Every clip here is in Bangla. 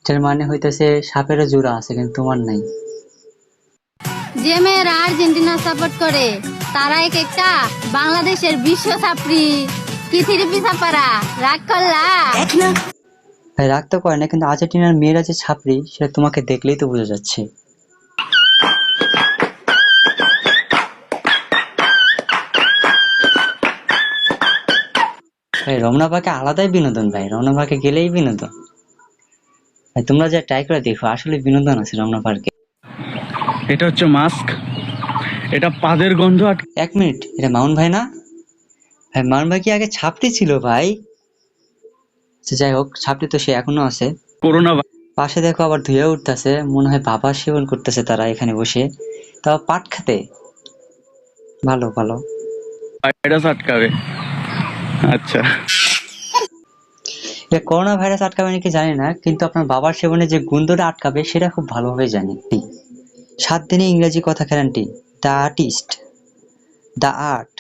এটার মানে হইতেছে সাপেরও জোড়া আছে কিন্তু তোমার নাই। যে মেয়েরা আর্জেন্টিনা সাপোর্ট করে তারা এক একটা বাংলাদেশের বিশ্ব ছাত্রী। কি থিরিপি ছাপারা রাগ করলা? ভাই রাগ তো করে না, কিন্তু আর্জেন্টিনার মেয়েরা যে ছাপরি সেটা তোমাকে দেখলেই তো বোঝা যাচ্ছে। ভাই রমনা পার্কে আলাদাই বিনোদন, ভাই রমনা পার্কে গেলেই বিনোদন। ভাই তোমরা যা ট্রাই করে দেখো, আসলে বিনোদন আছে রমনা পার্কে। এটা হচ্ছে মাস্ক, এটা পাদের গন্ধ। 1 মিনিট, এটা মামুন ভাই না? ভাই মামুন ভাই কি আগে ছাপটি ছিল ভাই? আচ্ছা যাই হোক, ছাপটি তো সে এখনো আছে। করোনা পাশে দেখো আবার ধুয়ে উঠতেছে, মনে হয় বাবা সেবন করতেছে তারা এখানে বসে, তাও পাট খাতে। ভালো ভালো। ভাইরাস আটকাবে। আচ্ছা, করোনা ভাইরাস আটকাবে নাকি জানি না, কিন্তু আপনার বাবার সেবনে যে গুণটা আটকাবে সেটা খুব ভালোভাবে জানি। 7 দিনে ইংরেজি কথা guarantee. The artist, the art.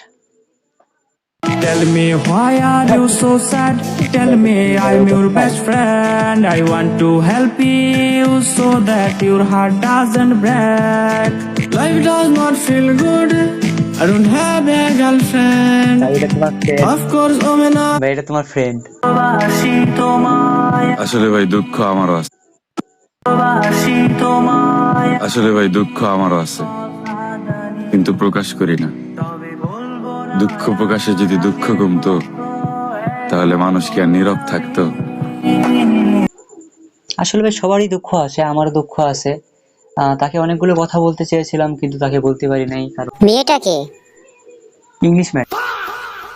Tell me why are you so sad? Tell me I'm your best friend. I want to help you so that your heart doesn't break. Life does not feel good. I don't have a girlfriend. Of course, Omena. ভাই এটা তোমার ফ্রেন্ড। আসলে ভাই দুঃখ আমারও আছে, আসলে ভাই দুঃখ আমারও আছে, কিন্তু প্রকাশ করি না। দুঃখ প্রকাশে যদি দুঃখ কমতো তাহলে মানুষ কি আর নীরব থাকতো? আসলে ভাই সবারই দুঃখ আছে, আমারও দুঃখ আছে। তাকে অনেকগুলো কথা বলতে চেয়েছিলাম কিন্তু তাকে বলতে পারি নাই, কারণ মেয়েটাকে ইংলিশ ম্যাম।